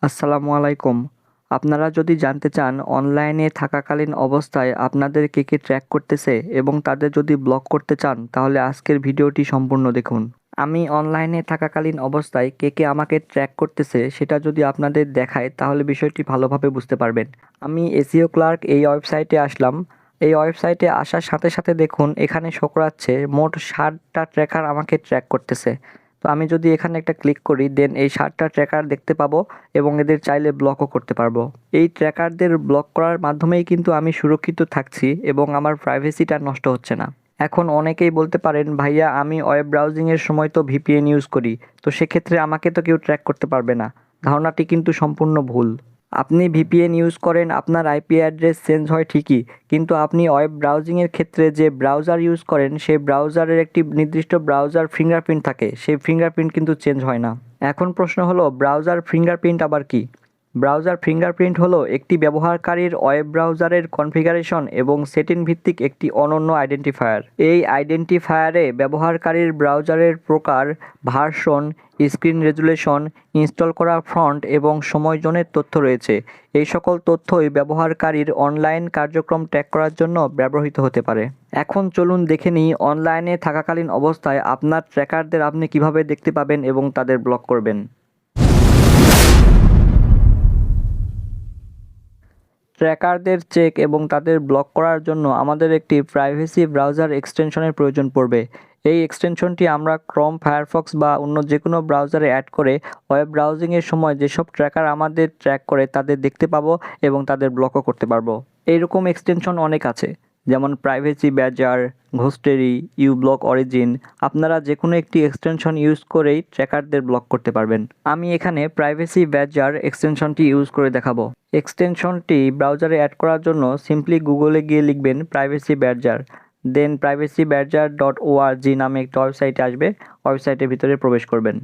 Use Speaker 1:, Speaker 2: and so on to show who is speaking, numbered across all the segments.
Speaker 1: আসসালামু আলাইকুম। আপনারা যদি জানতে চান অনলাইনে থাকাকালীন অবস্থায় আপনাদের কে, কে ট্র্যাক করতেছে এবং তাদের যদি ব্লক করতে চান তাহলে আজকের ভিডিওটি সম্পূর্ণ দেখুন। আমি অনলাইনে থাকাকালীন অবস্থায় কে, কে আমাকে ট্র্যাক করতেছে সেটা যদি আপনাদের দেখায় তাহলে বিষয়টি ভালোভাবে বুঝতে পারবেন। আমি এসইও ক্লার্ক এই ওয়েবসাইটে আসলাম। এই ওয়েবসাইটে আসার সাথে, সাথে দেখুন এখানে শো করাচ্ছে মোট 60টা ট্র্যাকার আমাকে ট্র্যাক করতেছে। তো আমি যদি এখানে একটা ক্লিক করি দেন এই 60টা ট্র্যাকার দেখতে পাবো এবং এদের চাইলে ব্লকও করতে পারবো। এই ট্র্যাকারদের ব্লক করার মাধ্যমেই কিন্তু আমি সুরক্ষিত থাকছি এবং আমার প্রাইভেসিটা নষ্ট হচ্ছে না। এখন অনেকেই বলতে পারেন ভাইয়া আমি ওয়েব ব্রাউজিংয়ের সময় তো ভিপিএন ইউজ করি, তো সেক্ষেত্রে আমাকে তো কেউ ট্র্যাক করতে পারবে না। ধারণাটি কিন্তু সম্পূর্ণ ভুল। আপনি ভিপিএন ইউজ করেন, আপনার আইপি অ্যাড্রেস চেঞ্জ হয় ঠিকই, কিন্তু আপনি ওয়েব ব্রাউজিংয়ের ক্ষেত্রে যে ব্রাউজার ইউজ করেন সেই ব্রাউজারের একটি নির্দিষ্ট ব্রাউজার ফিঙ্গারপ্রিন্ট থাকে, সেই ফিঙ্গারপ্রিন্ট কিন্তু চেঞ্জ হয় না। এখন প্রশ্ন হলো ব্রাউজার ফিঙ্গারপ্রিন্ট আবার কি? ব্রাউজার ফিঙ্গারপ্রিন্ট হলো একটি ব্যবহারকারীর ওয়েব ব্রাউজারের কনফিগারেশন এবং সেটিং ভিত্তিক একটি অনন্য আইডেন্টিফায়ার। এই আইডেন্টিফায়ারে ব্যবহারকারীর ব্রাউজারের প্রকার, ভার্সন, স্ক্রিন রেজুলেশন, ইনস্টল করা ফন্ট এবং সময় জোনের তথ্য রয়েছে। এই সকল তথ্যই ব্যবহারকারীর অনলাইন কার্যক্রম ট্র্যাক করার জন্য ব্যবহৃত হতে পারে। এখন চলুন দেখে নিই অনলাইনে থাকাকালীন অবস্থায় আপনার ট্র্যাকারদের আপনি কিভাবে দেখতে পাবেন এবং তাদের ব্লক করবেন। ট্র্যাকারদের চেক এবং তাদের ব্লক করার জন্য আমাদের একটি প্রাইভেসি ব্রাউজার এক্সটেনশনের প্রয়োজন পড়বে। এই এক্সটেনশনটি আমরা ক্রোম, ফায়ারফক্স বা অন্য যে কোনো ব্রাউজারে অ্যাড করে ওয়েব ব্রাউজিংয়ের সময় যেসব ট্র্যাকার আমাদের ট্র্যাক করে তাদের দেখতে পাবো এবং তাদের ব্লকও করতে পারবো। এইরকম এক্সটেনশন অনেক আছে, যেমন প্রাইভেসি ব্যাজার, ঘোস্টেরি, ইউব্লক অরিজিন। আপনারা যে কোনো একটি এক্সটেনশন ইউজ করেই ট্র্যাকারদের ব্লক করতে পারবেন। আমি এখানে প্রাইভেসি ব্যাজার এক্সটেনশনটি ইউজ করে দেখাবো। এক্সটেনশনটি ব্রাউজারে অ্যাড করার জন্য সিম্পলি গুগলে গিয়ে লিখবেন প্রাইভেসি ব্যাজার, দেন privacyBadger.org নামে একটা ওয়েবসাইটে আসবে। ওয়েবসাইটের ভিতরে প্রবেশ করবেন।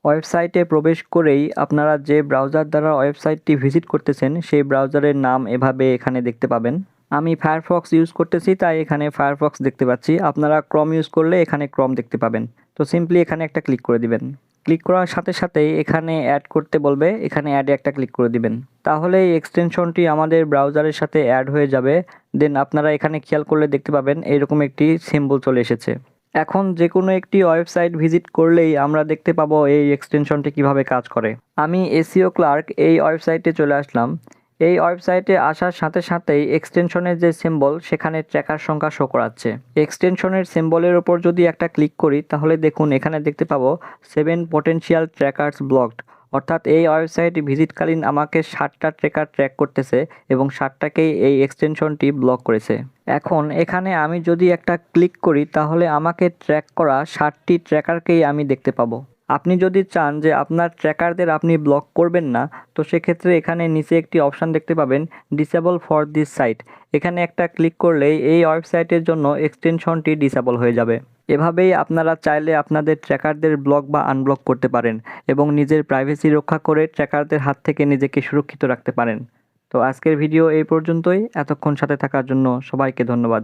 Speaker 1: ওয়েবসাইটে প্রবেশ করেই আপনারা যে ব্রাউজার দ্বারা ওয়েবসাইটটি ভিজিট করতেছেন সেই ব্রাউজারের নাম এভাবে এখানে দেখতে পাবেন। আমি ফায়ারফক্স ইউজ করতেছি তাই এখানে ফায়ারফক্স দেখতে পাচ্ছি। আপনারা ক্রোম ইউজ করলে এখানে ক্রোম দেখতে পাবেন। তো সিম্পলি এখানে একটা ক্লিক করে দিবেন। ক্লিক করার সাথে সাথেই এখানে অ্যাড করতে বলবে, এখানে অ্যাডে একটা ক্লিক করে দিবেন। তাহলে এই এক্সটেনশনটি আমাদের ব্রাউজারের সাথে অ্যাড হয়ে যাবে। দেন আপনারা এখানে খেয়াল করলে দেখতে পাবেন এইরকম একটি সিম্বল চলে এসেছে। এখন যে কোনো একটি ওয়েবসাইট ভিজিট করলেই আমরা দেখতে পাবো এই এক্সটেনশনটি কিভাবে কাজ করে। আমি এসইও ক্লার্ক এই ওয়েবসাইটে চলে আসলাম। এই ওয়েবসাইটে আসার সাথে সাথেই এক্সটেনশনের যে সিম্বল সেখানে ট্র্যাকার সংখ্যা শো করাচ্ছে। এক্সটেনশনের সিম্বলের ওপর যদি একটা ক্লিক করি তাহলে দেখুন এখানে দেখতে পাবো 7 পটেনশিয়াল ট্র্যাকার্স ব্লকড। অর্থাৎ এই ওয়েবসাইট ভিজিটকালীন আমাকে 60টা ট্র্যাকার ট্র্যাক করতেছে এবং 60টাকেই এই এক্সটেনশনটি ব্লক করেছে। এখন এখানে আমি যদি একটা ক্লিক করি তাহলে আমাকে ট্র্যাক করা 60টি ট্র্যাকারকেই আমি দেখতে পাবো। আপনি যদি চান যে আপনার ট্র্যাকারদের আপনি ব্লক করবেন না, তো সেক্ষেত্রে এখানে নিচে একটি অপশান দেখতে পাবেন ডিসেবল ফর দিস সাইট। এখানে একটা ক্লিক করলেই এই ওয়েবসাইটের জন্য এক্সটেনশনটি ডিসেবল হয়ে যাবে। এভাবেই আপনারা চাইলে আপনাদের ট্র্যাকারদের ব্লক বা আনব্লক করতে পারেন এবং নিজের প্রাইভেসি রক্ষা করে ট্র্যাকারদের হাত থেকে নিজেকে সুরক্ষিত রাখতে পারেন। তো আজকের ভিডিও এই পর্যন্তই। এতক্ষণ সাথে থাকার জন্য সবাইকে ধন্যবাদ।